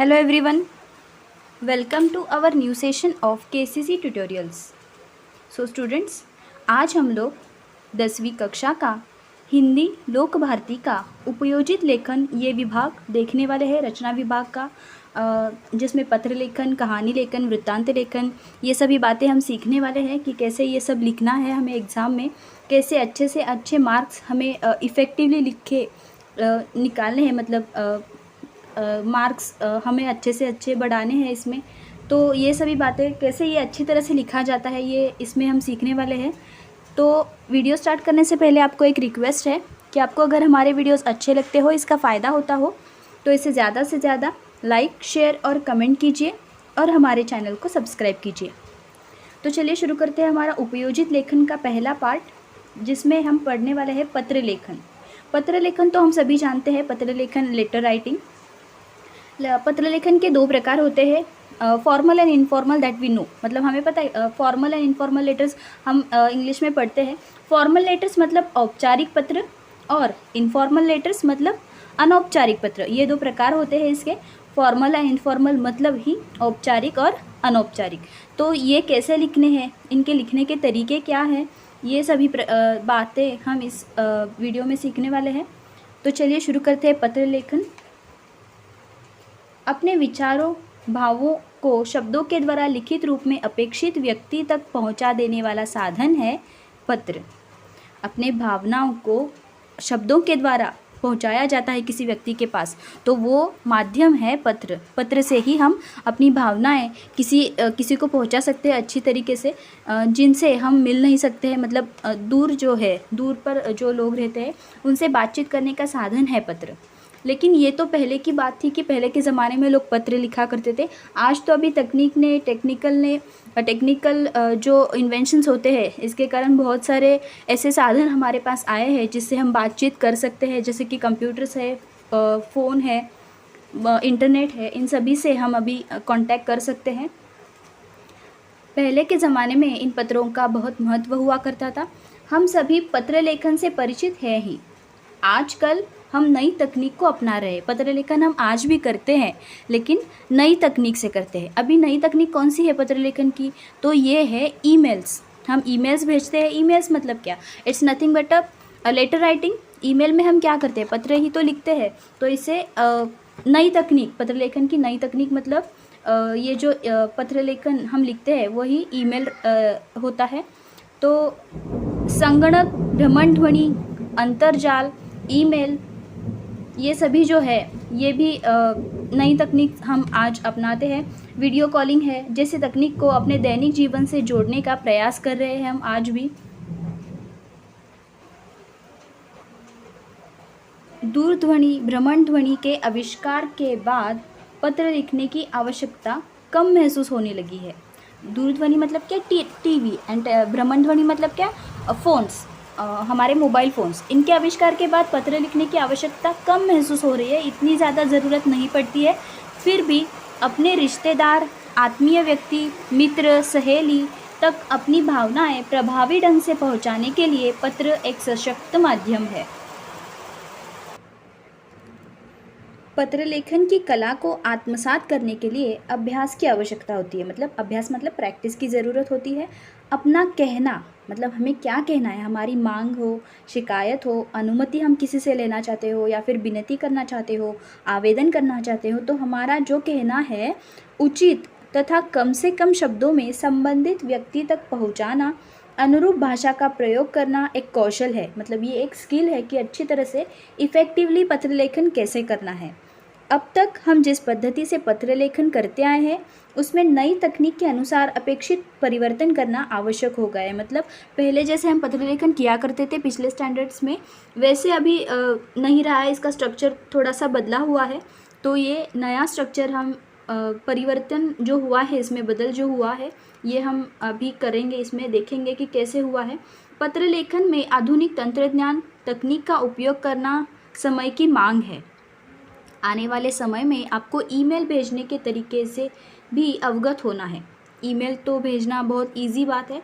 Hello everyone, welcome to our new session of KCC tutorials. So students, आज हम लोग 10वीं कक्षा का हिंदी लोक भारती का उपयोजित लेखन ये विभाग देखने वाले हैं, रचना विभाग का, जिसमें पत्र लेखन, कहानी लेखन, वृत्तांत लेखन, ये सभी बातें हम सीखने वाले हैं कि कैसे ये सब लिखना है हमें एग्ज़ाम में, कैसे अच्छे से अच्छे मार्क्स हमें इफ़ेक्टिवली लिख के निकालने हैं, मतलब मार्क्स हमें अच्छे से अच्छे बढ़ाने हैं इसमें। तो ये सभी बातें कैसे ये अच्छी तरह से लिखा जाता है ये इसमें हम सीखने वाले हैं। तो वीडियो स्टार्ट करने से पहले आपको एक रिक्वेस्ट है कि आपको अगर हमारे वीडियोस अच्छे लगते हो, इसका फ़ायदा होता हो, तो इसे ज़्यादा से ज़्यादा लाइक, शेयर और कमेंट कीजिए और हमारे चैनल को सब्सक्राइब कीजिए। तो चलिए शुरू करते हैं हमारा उपयोजित लेखन का पहला पार्ट, जिसमें हम पढ़ने वाले हैं पत्र लेखन। पत्र लेखन तो हम सभी जानते हैं, पत्र लेखन लेटर राइटिंग। पत्र लेखन के दो प्रकार होते हैं, formal and informal, that we know. मतलब हमें पता है फॉर्मल एंड इनफॉर्मल लेटर्स हम इंग्लिश में पढ़ते हैं। फॉर्मल लेटर्स मतलब औपचारिक पत्र और इनफॉर्मल लेटर्स मतलब अनौपचारिक पत्र। ये दो प्रकार होते हैं इसके, फॉर्मल एंड इनफॉर्मल मतलब ही औपचारिक और अनौपचारिक। तो ये कैसे लिखने हैं, इनके लिखने के तरीके क्या हैं, ये सभी बातें हम इस वीडियो में सीखने वाले हैं। तो चलिए शुरू करते हैं पत्र लेखन। अपने विचारों, भावों को शब्दों के द्वारा लिखित रूप में अपेक्षित व्यक्ति तक पहुंचा देने वाला साधन है पत्र। अपने भावनाओं को शब्दों के द्वारा पहुंचाया जाता है किसी व्यक्ति के पास, तो वो माध्यम है पत्र। पत्र से ही हम अपनी भावनाएं किसी को पहुंचा सकते हैं अच्छी तरीके से, जिनसे हम मिल नहीं सकते हैं, मतलब दूर पर जो लोग रहते हैं उनसे बातचीत करने का साधन है पत्र। लेकिन ये तो पहले की बात थी कि पहले के ज़माने में लोग पत्र लिखा करते थे। आज तो अभी टेक्निकल जो इन्वेंशंस होते हैं, इसके कारण बहुत सारे ऐसे साधन हमारे पास आए हैं जिससे हम बातचीत कर सकते हैं, जैसे कि कंप्यूटर्स है, फ़ोन है, इंटरनेट है, इन सभी से हम अभी कांटेक्ट कर सकते हैं। पहले के ज़माने में इन पत्रों का बहुत महत्व हुआ करता था। हम सभी पत्र लेखन से परिचित हैं ही। आजकल हम नई तकनीक को अपना रहे हैं। पत्र लेखन हम आज भी करते हैं, लेकिन नई तकनीक से करते हैं। अभी नई तकनीक कौन सी है पत्र लेखन की? तो ये है ईमेल्स। हम ईमेल्स भेजते हैं। ईमेल्स मतलब क्या? It's nothing but a letter writing. Email में हम क्या करते हैं? पत्र ही तो लिखते हैं। तो इसे नई तकनीक, पत्र लेखन की नई तकनीक मतलब ये जो पत्र लेखन हम लिखते हैं वही ईमेल होता है। तो संगणक, भ्रमणध्वनि, अंतर्जाल, ईमेल, ये सभी जो है ये भी नई तकनीक हम आज अपनाते हैं। वीडियो कॉलिंग है, जैसे तकनीक को अपने दैनिक जीवन से जोड़ने का प्रयास कर रहे हैं हम आज भी। दूरध्वनि, भ्रमणध्वनि के आविष्कार के बाद पत्र लिखने की आवश्यकता कम महसूस होने लगी है। दूरध्वनि मतलब क्या? टीवी। एंड भ्रमणध्वनि मतलब क्या? फ़ोन्स, हमारे मोबाइल फ़ोन्स। इनके आविष्कार के बाद पत्र लिखने की आवश्यकता कम महसूस हो रही है, इतनी ज़्यादा ज़रूरत नहीं पड़ती है। फिर भी अपने रिश्तेदार, आत्मीय व्यक्ति, मित्र, सहेली तक अपनी भावनाएं प्रभावी ढंग से पहुंचाने के लिए पत्र एक सशक्त माध्यम है। पत्र लेखन की कला को आत्मसात करने के लिए अभ्यास की आवश्यकता होती है। मतलब अभ्यास मतलब प्रैक्टिस की ज़रूरत होती है। अपना कहना मतलब हमें क्या कहना है, हमारी मांग हो, शिकायत हो, अनुमति हम किसी से लेना चाहते हो या फिर विनती करना चाहते हो, आवेदन करना चाहते हो, तो हमारा जो कहना है उचित तथा कम से कम शब्दों में संबंधित व्यक्ति तक पहुँचाना, अनुरूप भाषा का प्रयोग करना एक कौशल है। मतलब ये एक स्किल है कि अच्छी तरह से इफ़ेक्टिवली पत्र लेखन कैसे करना है। अब तक हम जिस पद्धति से पत्र लेखन करते आए हैं उसमें नई तकनीक के अनुसार अपेक्षित परिवर्तन करना आवश्यक हो गया है। मतलब पहले जैसे हम पत्र लेखन किया करते थे पिछले स्टैंडर्ड्स में, वैसे अभी नहीं रहा है। इसका स्ट्रक्चर थोड़ा सा बदला हुआ है। तो ये नया स्ट्रक्चर हम परिवर्तन जो हुआ है, इसमें बदल जो हुआ है, ये हम अभी करेंगे, इसमें देखेंगे कि कैसे हुआ है। पत्र लेखन में आधुनिक तंत्रज्ञान तकनीक का उपयोग करना समय की मांग है। आने वाले समय में आपको ईमेल भेजने के तरीके से भी अवगत होना है। ईमेल तो भेजना बहुत इजी बात है।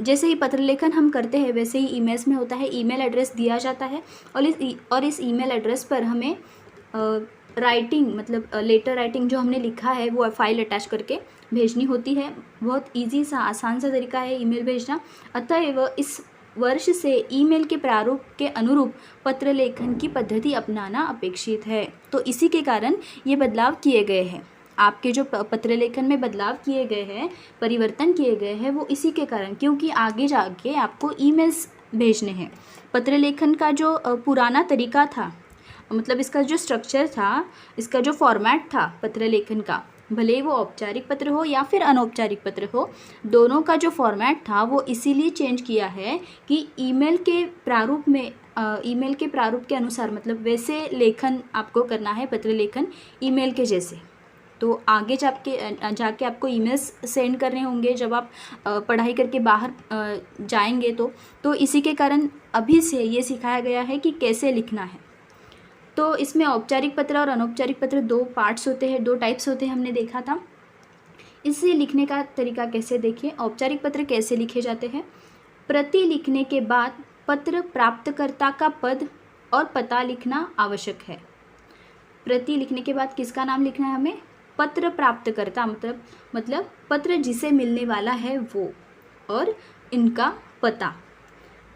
जैसे ही पत्र लेखन हम करते हैं वैसे ही ईमेल्स में होता है। ईमेल एड्रेस दिया जाता है और इस ईमेल एड्रेस पर हमें राइटिंग मतलब लेटर राइटिंग जो हमने लिखा है वो फाइल अटैच करके भेजनी होती है। बहुत इजी सा आसान सा तरीका है ईमेल भेजना। अतएव इस वर्ष से ईमेल के प्रारूप के अनुरूप पत्र लेखन की पद्धति अपनाना अपेक्षित है। तो इसी के कारण ये बदलाव किए गए हैं। आपके जो पत्र लेखन में बदलाव किए गए हैं, परिवर्तन किए गए हैं, वो इसी के कारण, क्योंकि आगे जाके आपको ईमेल्स भेजने हैं। पत्र लेखन का जो पुराना तरीका था, मतलब इसका जो स्ट्रक्चर था, इसका जो फॉर्मेट था पत्र लेखन का, भले ही वो औपचारिक पत्र हो या फिर अनौपचारिक पत्र हो, दोनों का जो फॉर्मेट था वो इसीलिए चेंज किया है कि ईमेल के प्रारूप में ईमेल के प्रारूप के अनुसार, मतलब वैसे लेखन आपको करना है, पत्र लेखन ईमेल के जैसे। तो आगे जाके आपको ईमेल्स सेंड करने होंगे जब आप पढ़ाई करके बाहर जाएंगे। तो इसी के कारण अभी से ये सिखाया गया है कि कैसे लिखना है। तो इसमें औपचारिक पत्र और अनौपचारिक पत्र दो पार्ट्स होते हैं, दो टाइप्स होते हैं, हमने देखा था। इससे लिखने का तरीका कैसे देखिए। औपचारिक पत्र कैसे लिखे जाते हैं। प्रति लिखने के बाद पत्र प्राप्तकर्ता का पद और पता लिखना आवश्यक है। प्रति लिखने के बाद किसका नाम लिखना है हमें? पत्र प्राप्तकर्ता, मतलब पत्र जिसे मिलने वाला है वो, और इनका पता,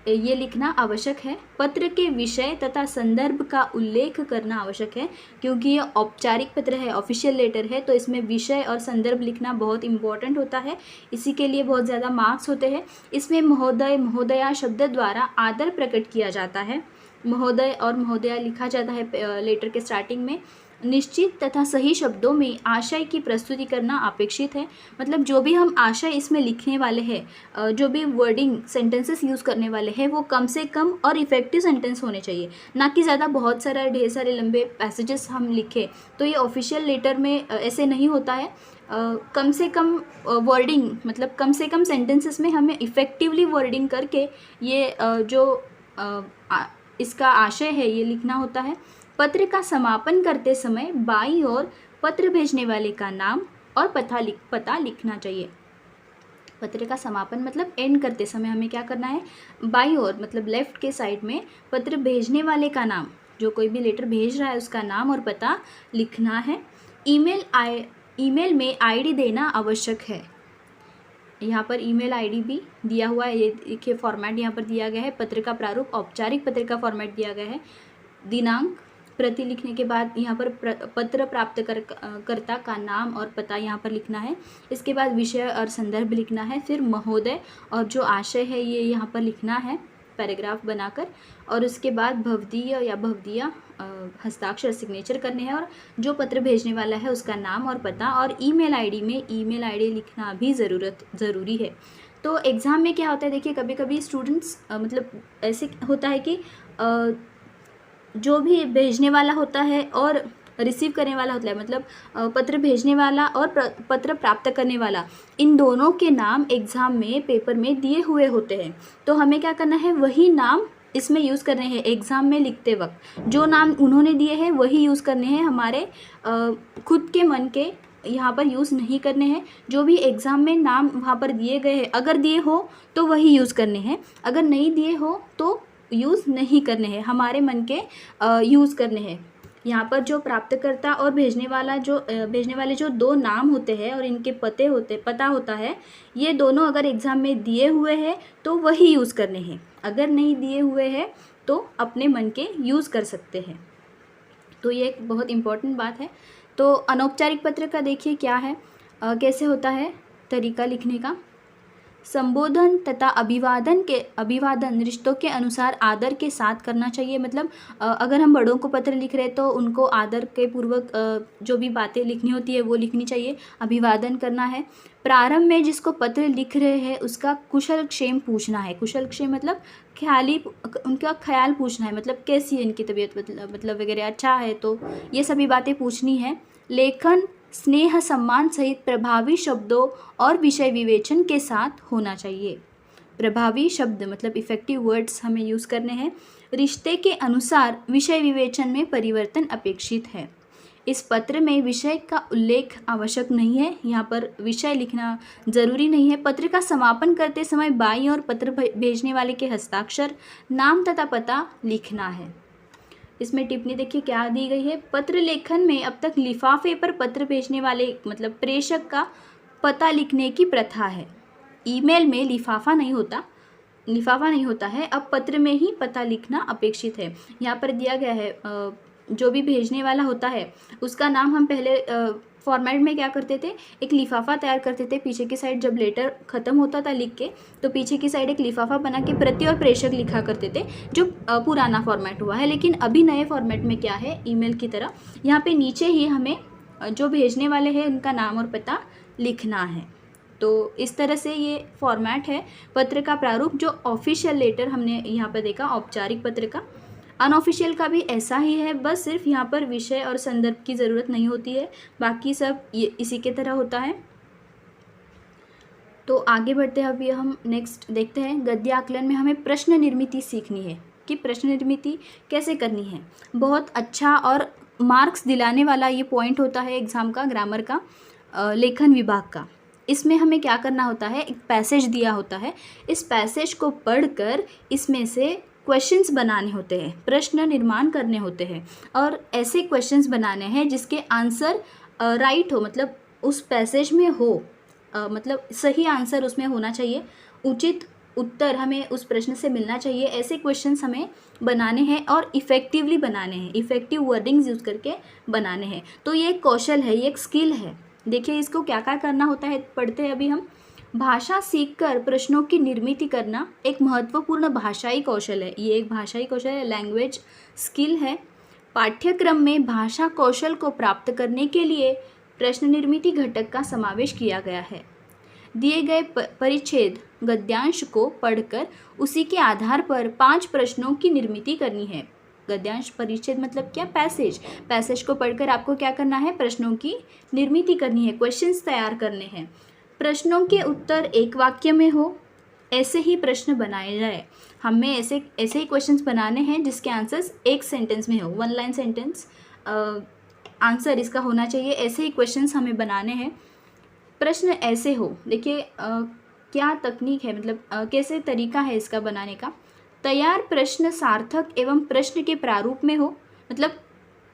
ये लिखना आवश्यक है। पत्र के विषय तथा संदर्भ का उल्लेख करना आवश्यक है, क्योंकि ये औपचारिक पत्र है, ऑफिशियल लेटर है, तो इसमें विषय और संदर्भ लिखना बहुत इम्पॉर्टेंट होता है। इसी के लिए बहुत ज़्यादा मार्क्स होते हैं। इसमें महोदय महोदया शब्द द्वारा आदर प्रकट किया जाता है। महोदय और महोदया लिखा जाता है लेटर के स्टार्टिंग में। निश्चित तथा सही शब्दों में आशय की प्रस्तुति करना अपेक्षित है। मतलब जो भी हम आशय इसमें लिखने वाले हैं, जो भी वर्डिंग सेंटेंसेस यूज़ करने वाले हैं, वो कम से कम और इफ़ेक्टिव सेंटेंस होने चाहिए, ना कि ज़्यादा बहुत सारा ढेर सारे लंबे पैसेजेस हम लिखें। तो ये ऑफिशियल लेटर में ऐसे नहीं होता है। कम से कम वर्डिंग, मतलब कम से कम सेंटेंसेस में हमें इफ़ेक्टिवली वर्डिंग करके ये इसका आशय है ये लिखना होता है। पत्र का समापन करते समय बाईं ओर पत्र भेजने वाले का नाम और पता लिखना चाहिए। पत्र का समापन मतलब एंड करते समय हमें क्या करना है? बाईं ओर मतलब लेफ्ट के साइड में पत्र भेजने वाले का नाम, जो कोई भी लेटर भेज रहा है उसका नाम और पता लिखना है। ईमेल में आईडी देना आवश्यक है। यहाँ पर ईमेल आईडी भी दिया हुआ है। ये देखिए फॉर्मेट यहाँ पर दिया गया है। पत्र का प्रारूप औपचारिक पत्र का फॉर्मेट दिया गया है। दिनांक प्रति लिखने के बाद यहाँ पर पत्र प्राप्त कर्ता का नाम और पता यहाँ पर लिखना है। इसके बाद विषय और संदर्भ लिखना है। फिर महोदय और जो आशय है ये यहाँ पर लिखना है पैराग्राफ बनाकर, और उसके बाद भवदीय या भवदीया हस्ताक्षर सिग्नेचर करने हैं, और जो पत्र भेजने वाला है उसका नाम और पता, और ईमेल आईडी में ईमेल आईडी लिखना भी ज़रूरी है। तो एग्ज़ाम में क्या होता है, देखिए कभी कभी स्टूडेंट्स मतलब ऐसे होता है कि जो भी भेजने वाला होता है और रिसीव करने वाला होता है, मतलब पत्र भेजने वाला और पत्र प्राप्त करने वाला, इन दोनों के नाम एग्ज़ाम में पेपर में दिए हुए होते हैं। तो हमें क्या करना है, वही नाम इसमें यूज़ करने हैं। एग्ज़ाम में लिखते वक्त जो नाम उन्होंने दिए हैं वही यूज़ करने हैं, हमारे खुद के मन के यहाँ पर यूज़ नहीं करने हैं। जो भी एग्ज़ाम में नाम वहाँ पर दिए गए हैं, अगर दिए हो तो वही यूज़ करने हैं, अगर नहीं दिए हो तो यूज़ नहीं करने हैं, हमारे मन के यूज़ करने हैं। यहाँ पर जो प्राप्तकर्ता और भेजने वाले जो दो नाम होते हैं और इनके पता होता है, ये दोनों अगर एग्ज़ाम में दिए हुए हैं तो वही यूज़ करने हैं, अगर नहीं दिए हुए हैं तो अपने मन के यूज़ कर सकते हैं। तो ये एक बहुत इम्पॉर्टेंट बात है। तो अनौपचारिक पत्र का देखिए क्या है, कैसे होता है तरीका लिखने का। संबोधन तथा अभिवादन रिश्तों के अनुसार आदर के साथ करना चाहिए। मतलब अगर हम बड़ों को पत्र लिख रहे हैं तो उनको आदर के पूर्वक जो भी बातें लिखनी होती है वो लिखनी चाहिए, अभिवादन करना है। प्रारंभ में जिसको पत्र लिख रहे हैं उसका कुशल क्षेम पूछना है। कुशल क्षेम मतलब उनका ख्याल पूछना है, मतलब कैसी है इनकी तबीयत, मतलब वगैरह अच्छा है, तो ये सभी बातें पूछनी है। लेखन स्नेह सम्मान सहित प्रभावी शब्दों और विषय विवेचन के साथ होना चाहिए। प्रभावी शब्द मतलब इफ़ेक्टिव वर्ड्स हमें यूज़ करने हैं। रिश्ते के अनुसार विषय विवेचन में परिवर्तन अपेक्षित है। इस पत्र में विषय का उल्लेख आवश्यक नहीं है, यहाँ पर विषय लिखना ज़रूरी नहीं है। पत्र का समापन करते समय बाईं ओर पत्र भेजने वाले के हस्ताक्षर, नाम तथा पता लिखना है। इसमें टिप्पणी देखिए क्या दी गई है, पत्र लेखन में अब तक लिफाफे पर पत्र भेजने वाले मतलब प्रेषक का पता लिखने की प्रथा है। ईमेल में लिफाफा नहीं होता है, अब पत्र में ही पता लिखना अपेक्षित है। यहाँ पर दिया गया है जो भी भेजने वाला होता है उसका नाम हम पहले फॉर्मेट में क्या करते थे, एक लिफाफा तैयार करते थे, पीछे की साइड जब लेटर ख़त्म होता था लिख के तो पीछे की साइड एक लिफाफा बना के प्रति और प्रेषक लिखा करते थे, जो पुराना फॉर्मेट हुआ है। लेकिन अभी नए फॉर्मेट में क्या है, ईमेल की तरह यहाँ पे नीचे ही हमें जो भेजने वाले हैं उनका नाम और पता लिखना है। तो इस तरह से ये फॉर्मेट है पत्र का प्रारूप। जो ऑफिशियल लेटर हमने यहाँ पर देखा, औपचारिक पत्र का, अनऑफिशियल का भी ऐसा ही है, बस सिर्फ यहाँ पर विषय और संदर्भ की ज़रूरत नहीं होती है, बाकी सब ये इसी के तरह होता है। तो आगे बढ़ते हैं, अभी हम नेक्स्ट देखते हैं गद्य आकलन में हमें प्रश्न निर्मिति सीखनी है कि प्रश्न निर्मिति कैसे करनी है। बहुत अच्छा और मार्क्स दिलाने वाला ये पॉइंट होता है एग्ज़ाम का, ग्रामर का, लेखन विभाग का। इसमें हमें क्या करना होता है, एक पैसेज दिया होता है, इस पैसेज को पढ़कर इसमें से क्वेश्चंस बनाने होते हैं, प्रश्न निर्माण करने होते हैं और ऐसे क्वेश्चंस बनाने हैं जिसके आंसर राइट हो, मतलब उस पैसेज में हो, मतलब सही आंसर उसमें होना चाहिए, उचित उत्तर हमें उस प्रश्न से मिलना चाहिए। ऐसे क्वेश्चंस हमें बनाने हैं और इफ़ेक्टिवली बनाने हैं, इफ़ेक्टिव वर्डिंग्स यूज़ करके बनाने हैं। तो ये एक कौशल है, ये एक स्किल है। देखिए इसको क्या क्या करना होता है, पढ़ते हैं अभी हम। भाषा सीखकर प्रश्नों की निर्मिति करना एक महत्वपूर्ण भाषाई कौशल है। ये एक भाषाई कौशल है, लैंग्वेज स्किल है। पाठ्यक्रम में भाषा कौशल को प्राप्त करने के लिए प्रश्न निर्मिति घटक का समावेश किया गया है। दिए गए परिच्छेद गद्यांश को पढ़कर उसी के आधार पर 5 प्रश्नों की निर्मिति करनी है। गद्यांश परिच्छेद मतलब क्या, पैसेज को पढ़कर आपको क्या करना है, प्रश्नों की निर्मिति करनी है, क्वेश्चंस तैयार करने हैं। प्रश्नों के उत्तर एक वाक्य में हो, ऐसे ही प्रश्न बनाए जाए। हमें ऐसे ही क्वेश्चंस बनाने हैं जिसके आंसर्स एक सेंटेंस में हो, 1 लाइन सेंटेंस आंसर इसका होना चाहिए। ऐसे ही क्वेश्चंस हमें बनाने हैं। प्रश्न ऐसे हो, देखिए क्या तकनीक है, मतलब कैसे तरीका है इसका बनाने का। तैयार प्रश्न सार्थक एवं प्रश्न के प्रारूप में हो, मतलब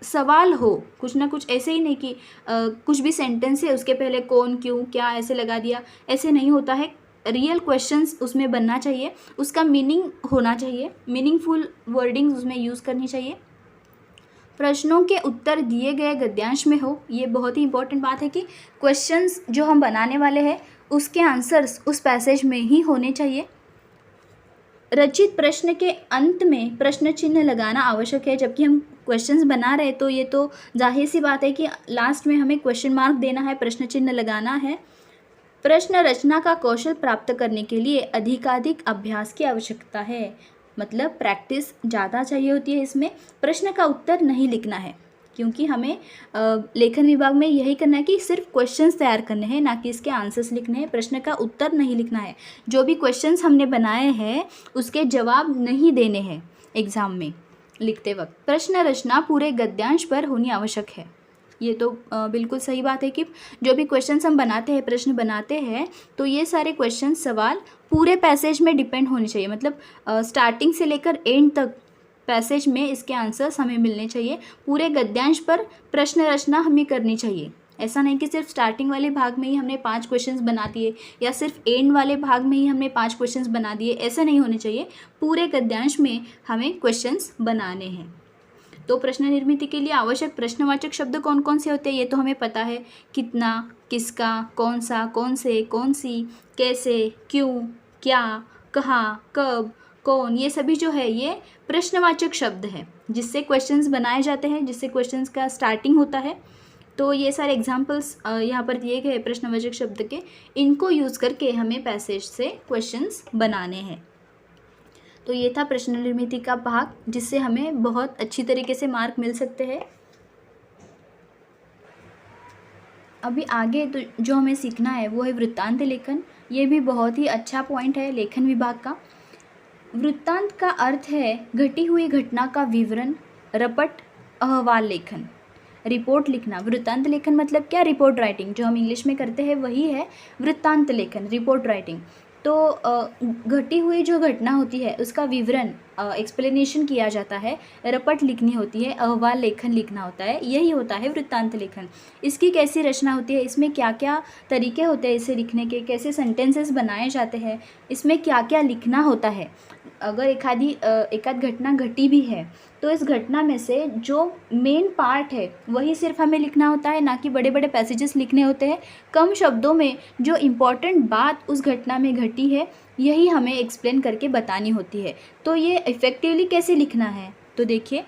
सवाल हो, कुछ ना कुछ, ऐसे ही नहीं कि कुछ भी सेंटेंस है उसके पहले कौन, क्यों, क्या ऐसे लगा दिया, ऐसे नहीं होता है। रियल क्वेश्चंस उसमें बनना चाहिए, उसका मीनिंग होना चाहिए, मीनिंगफुल वर्डिंग्स उसमें यूज़ करनी चाहिए। प्रश्नों के उत्तर दिए गए गद्यांश में हो, ये बहुत ही इंपॉर्टेंट बात है कि क्वेश्चंस जो हम बनाने वाले हैं उसके आंसर्स उस पैसेज में ही होने चाहिए। रचित प्रश्न के अंत में प्रश्न चिन्ह लगाना आवश्यक है। जबकि हम क्वेश्चंस बना रहे हैं तो ये तो जाहिर सी बात है कि लास्ट में हमें क्वेश्चन मार्क देना है, प्रश्न चिन्ह लगाना है। प्रश्न रचना का कौशल प्राप्त करने के लिए अधिकाधिक अभ्यास की आवश्यकता है, मतलब प्रैक्टिस ज़्यादा चाहिए होती है इसमें। प्रश्न का उत्तर नहीं लिखना है, क्योंकि हमें लेखन विभाग में यही करना है कि सिर्फ क्वेश्चंस तैयार करने हैं, ना कि इसके आंसर्स लिखने हैं। प्रश्न का उत्तर नहीं लिखना है। जो भी क्वेश्चंस हमने बनाए हैं उसके जवाब नहीं देने हैं एग्ज़ाम में लिखते वक्त। प्रश्न रचना पूरे गद्यांश पर होनी आवश्यक है। ये तो बिल्कुल सही बात है कि जो भी क्वेश्चंस हम बनाते हैं, प्रश्न बनाते हैं, तो ये सारे क्वेश्चन सवाल पूरे पैसेज में डिपेंड होने चाहिए, मतलब स्टार्टिंग से लेकर एंड तक पैसेज में इसके आंसर्स हमें मिलने चाहिए। पूरे गद्यांश पर प्रश्न रचना हमें करनी चाहिए। ऐसा नहीं कि सिर्फ स्टार्टिंग वाले भाग में ही हमने 5 क्वेश्चंस बना दिए या सिर्फ एंड वाले भाग में ही हमने 5 क्वेश्चंस बना दिए, ऐसा नहीं होने चाहिए। पूरे गद्यांश में हमें क्वेश्चंस बनाने हैं। तो प्रश्न निर्मिति के लिए आवश्यक प्रश्नवाचक शब्द कौन कौन से होते हैं ये तो हमें पता है। कितना, किसका, कौन सा, कौन से, कौन सी, कैसे, क्यों, क्या, कहाँ, कब, कौन, ये सभी जो है ये प्रश्नवाचक शब्द है जिससे क्वेश्चंस बनाए जाते हैं, जिससे क्वेश्चंस का स्टार्टिंग होता है। तो ये सारे एग्जांपल्स यहाँ पर दिए गए प्रश्नवाचक शब्द के, इनको यूज़ करके हमें पैसेज से क्वेश्चंस बनाने हैं। तो ये था प्रश्न निर्मिति का भाग, जिससे हमें बहुत अच्छी तरीके से मार्क मिल सकते हैं। अभी आगे तो जो हमें सीखना है वो है वृत्तांत लेखन। ये भी बहुत ही अच्छा पॉइंट है लेखन विभाग का। वृत्तांत का अर्थ है घटी हुई घटना का विवरण, रपट, अहवाल लेखन, रिपोर्ट लिखना। वृत्तांत लेखन मतलब क्या, रिपोर्ट राइटिंग। जो हम इंग्लिश में करते हैं वही है वृत्तांत लेखन, रिपोर्ट राइटिंग। तो घटी हुई जो घटना होती है उसका विवरण एक्सप्लेनेशन किया जाता है, रपट लिखनी होती है, अहवाल लेखन लिखना होता है, यही होता है वृत्तांत लेखन। इसकी कैसी रचना होती है, इसमें क्या क्या तरीके होते हैं इसे लिखने के, कैसे सेंटेंसेस बनाए जाते हैं, इसमें क्या क्या लिखना होता है। अगर एकाध घटना घटी भी है तो इस घटना में से जो मेन पार्ट है वही सिर्फ हमें लिखना होता है, ना कि बड़े बड़े पैसेजेस लिखने होते हैं। कम शब्दों में जो इम्पॉर्टेंट बात उस घटना में घटी है यही हमें एक्सप्लेन करके बतानी होती है। तो ये इफ़ेक्टिवली कैसे लिखना है, तो देखिए,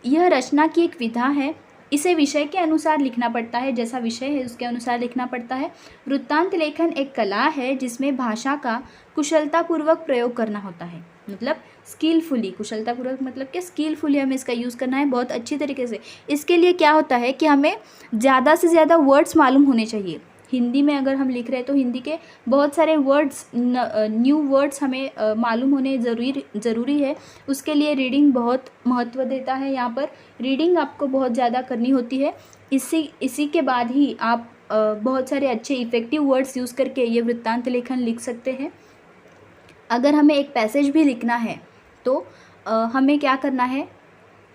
यह रचना की एक विधा है। इसे विषय के अनुसार लिखना पड़ता है, जैसा विषय है उसके अनुसार लिखना पड़ता है। वृत्तांत लेखन एक कला है जिसमें भाषा का कुशलतापूर्वक प्रयोग करना होता है, मतलब स्किलफुली। कुशलतापूर्वक मतलब कि स्किलफुली हमें इसका यूज़ करना है, बहुत अच्छी तरीके से। इसके लिए क्या होता है कि हमें ज़्यादा से ज़्यादा वर्ड्स मालूम होने चाहिए। हिंदी में अगर हम लिख रहे हैं तो हिंदी के बहुत सारे वर्ड्स, न्यू वर्ड्स हमें मालूम होने ज़रूरी है। उसके लिए रीडिंग बहुत महत्व देता है। यहाँ पर रीडिंग आपको बहुत ज़्यादा करनी होती है। इसी के बाद ही आप बहुत सारे अच्छे इफ़ेक्टिव वर्ड्स यूज़ करके ये वृत्तांत लेखन लिख सकते हैं। अगर हमें एक पैसेज भी लिखना है तो हमें क्या करना है,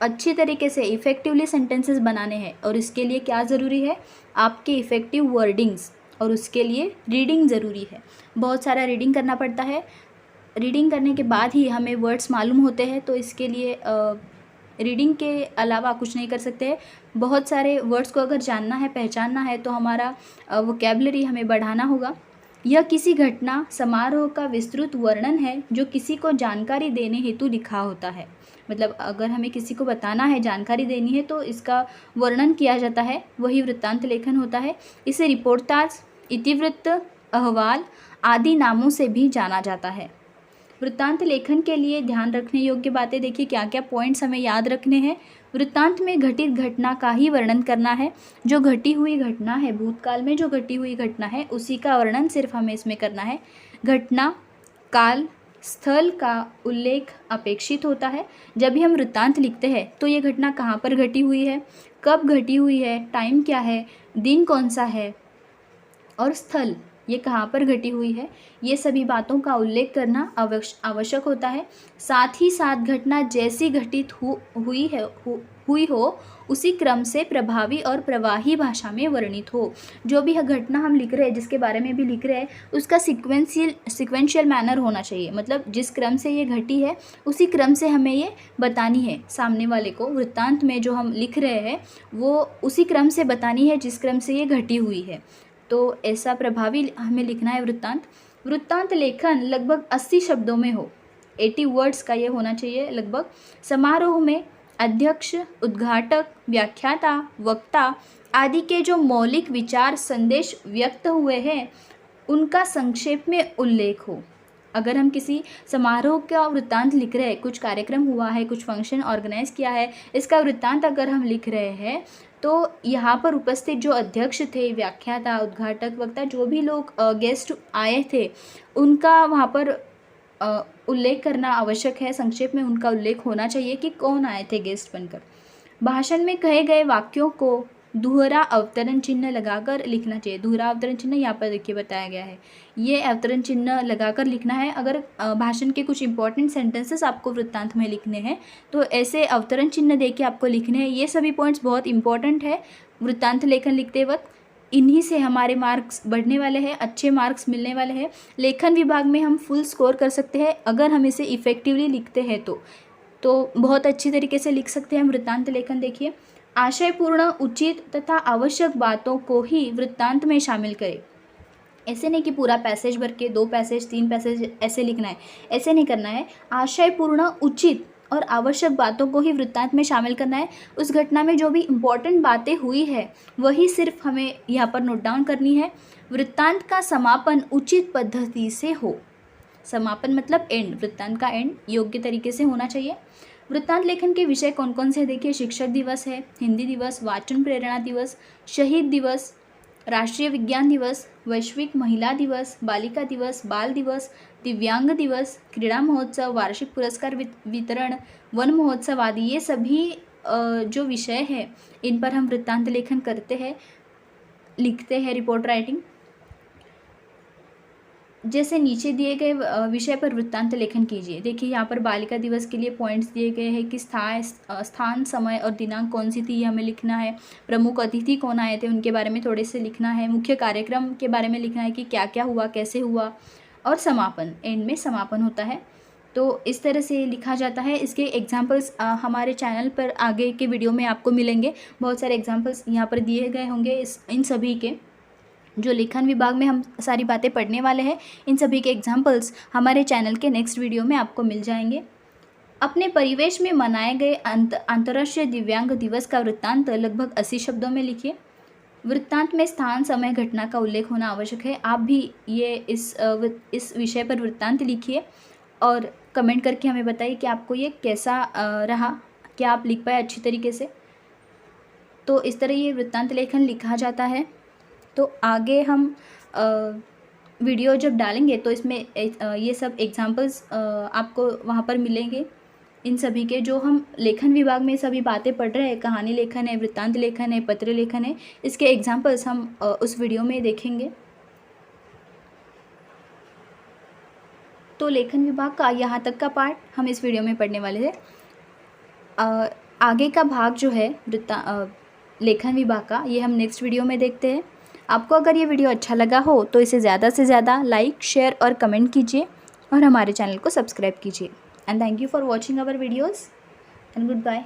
अच्छी तरीके से इफ़ेक्टिवली सेंटेंसेस बनाने हैं। और इसके लिए क्या ज़रूरी है, आपके इफ़ेक्टिव वर्डिंग्स, और उसके लिए रीडिंग ज़रूरी है। बहुत सारा रीडिंग करना पड़ता है। रीडिंग करने के बाद ही हमें वर्ड्स मालूम होते हैं, तो इसके लिए रीडिंग के अलावा कुछ नहीं कर सकते। बहुत सारे वर्ड्स को अगर जानना है, पहचानना है, तो हमारा वोकैबुलरी हमें बढ़ाना होगा। यह किसी घटना समारोह का विस्तृत वर्णन है जो किसी को जानकारी देने हेतु लिखा होता है। मतलब अगर हमें किसी को बताना है, जानकारी देनी है, तो इसका वर्णन किया जाता है, वही वृत्तांत लेखन होता है। इसे रिपोर्टाज, इतिवृत्त, अहवाल आदि नामों से भी जाना जाता है। वृत्तांत लेखन के लिए ध्यान रखने योग्य बातें देखिए, क्या क्या पॉइंट्स हमें याद रखने हैं। वृत्तांत में घटित घटना का ही वर्णन करना है। जो घटी हुई घटना है, भूतकाल में जो घटी हुई घटना है, उसी का वर्णन सिर्फ हमें इसमें करना है। घटना, काल, स्थल का उल्लेख अपेक्षित होता है। जब भी हम वृत्तांत लिखते हैं तो ये घटना कहाँ पर घटी हुई है, कब घटी हुई है, टाइम क्या है, दिन कौन सा है, और स्थल ये कहाँ पर घटी हुई है, ये सभी बातों का उल्लेख करना आवश्यक होता है। साथ ही साथ घटना जैसी घटित हुई हो उसी क्रम से प्रभावी और प्रवाही भाषा में वर्णित हो। जो भी घटना हम लिख रहे हैं, जिसके बारे में भी लिख रहे हैं, उसका सिक्वेंशियल मैनर होना चाहिए। मतलब जिस क्रम से ये घटी है उसी क्रम से हमें ये बतानी है सामने वाले को। वृत्तांत में जो हम लिख रहे हैं वो उसी क्रम से बतानी है जिस क्रम से ये घटी हुई है। तो ऐसा प्रभावी हमें लिखना है वृत्तांत। वृत्तांत लेखन लगभग 80 शब्दों में हो, 80 वर्ड्स का ये होना चाहिए लगभग। समारोह में अध्यक्ष, उद्घाटक, व्याख्याता, वक्ता आदि के जो मौलिक विचार संदेश व्यक्त हुए हैं उनका संक्षेप में उल्लेख हो। अगर हम किसी समारोह का वृत्तांत लिख रहे हैं, कुछ कार्यक्रम हुआ है, कुछ फंक्शन ऑर्गेनाइज किया है, इसका वृत्तांत अगर हम लिख रहे हैं तो यहाँ पर उपस्थित जो अध्यक्ष थे, व्याख्याता, उद्घाटक, वक्ता, जो भी लोग गेस्ट आए थे, उनका वहाँ पर उल्लेख करना आवश्यक है। संक्षेप में उनका उल्लेख होना चाहिए कि कौन आए थे गेस्ट बनकर। भाषण में कहे गए वाक्यों को दोहरा अवतरण चिन्ह लगाकर लिखना चाहिए। दोहरा अवतरण चिन्ह यहाँ पर देखिए बताया गया है, ये अवतरण चिन्ह लगाकर लिखना है। अगर भाषण के कुछ इंपॉर्टेंट सेंटेंसेस आपको वृत्तांत में लिखने हैं तो ऐसे अवतरण चिन्ह दे के आपको लिखने हैं। ये सभी पॉइंट्स बहुत इंपॉर्टेंट है वृत्तांत लेखन लिखते वक्त। इन्हीं से हमारे मार्क्स बढ़ने वाले हैं, अच्छे मार्क्स मिलने वाले हैं। लेखन विभाग में हम फुल स्कोर कर सकते हैं अगर हम इसे इफ़ेक्टिवली लिखते हैं तो बहुत अच्छी तरीके से लिख सकते हैं हम वृत्तांत लेखन। देखिए, आशयपूर्ण, उचित तथा आवश्यक बातों को ही वृत्तांत में शामिल करें। ऐसे नहीं कि पूरा पैसेज भर के 2 पैसेज 3 पैसेज ऐसे लिखना है, ऐसे नहीं करना है। आशयपूर्ण, उचित और आवश्यक बातों को ही वृत्तांत में शामिल करना है। उस घटना में जो भी इम्पॉर्टेंट बातें हुई है वही सिर्फ हमें यहाँ पर नोट डाउन करनी है। वृत्तांत का समापन उचित पद्धति से हो। समापन मतलब एंड, वृत्तांत का एंड योग्य तरीके से होना चाहिए। वृत्तांत लेखन के विषय कौन कौन से देखिए, शिक्षक दिवस है, हिंदी दिवस, वाचन प्रेरणा दिवस, शहीद दिवस, राष्ट्रीय विज्ञान दिवस, वैश्विक महिला दिवस, बालिका दिवस, बाल दिवस, दिव्यांग दिवस, क्रीड़ा महोत्सव, वार्षिक पुरस्कार वितरण, वन महोत्सव आदि। ये सभी जो विषय है इन पर हम वृत्तांत लेखन करते हैं, लिखते हैं, रिपोर्ट राइटिंग। जैसे नीचे दिए गए विषय पर वृत्तांत लेखन कीजिए। देखिए यहाँ पर बालिका दिवस के लिए पॉइंट्स दिए गए हैं कि स्थान, समय और दिनांक कौन सी थी, ये हमें लिखना है। प्रमुख अतिथि कौन आए थे, उनके बारे में थोड़े से लिखना है। मुख्य कार्यक्रम के बारे में लिखना है कि क्या क्या हुआ, कैसे हुआ, और समापन, एंड में समापन होता है। तो इस तरह से लिखा जाता है। इसके एग्जाम्पल्स हमारे चैनल पर आगे के वीडियो में आपको मिलेंगे। बहुत सारे एग्जाम्पल्स यहाँ पर दिए गए होंगे इन सभी के। जो लेखन विभाग में हम सारी बातें पढ़ने वाले हैं, इन सभी के एग्जाम्पल्स हमारे चैनल के नेक्स्ट वीडियो में आपको मिल जाएंगे। अपने परिवेश में मनाए गए अंतर्राष्ट्रीय दिव्यांग दिवस का वृत्तांत लगभग 80 शब्दों में लिखिए। वृत्तांत में स्थान, समय, घटना का उल्लेख होना आवश्यक है। आप भी ये इस विषय पर वृत्तांत लिखिए और कमेंट करके हमें बताइए कि आपको ये कैसा रहा, क्या आप लिख पाए अच्छी तरीके से। तो इस तरह ये वृत्तांत लेखन लिखा जाता है। तो आगे हम वीडियो जब डालेंगे तो इसमें ये सब एग्जाम्पल्स आपको वहाँ पर मिलेंगे, इन सभी के जो हम लेखन विभाग में सभी बातें पढ़ रहे हैं। कहानी लेखन है, वृत्तांत लेखन है, पत्र लेखन है, इसके एग्जाम्पल्स हम उस वीडियो में देखेंगे। तो लेखन विभाग का यहाँ तक का पार्ट हम इस वीडियो में पढ़ने वाले थे। आगे का भाग जो है लेखन विभाग का, ये हम नेक्स्ट वीडियो में देखते हैं। आपको अगर ये वीडियो अच्छा लगा हो तो इसे ज़्यादा से ज़्यादा लाइक, शेयर और कमेंट कीजिए और हमारे चैनल को सब्सक्राइब कीजिए। And thank you for watching our videos and good bye.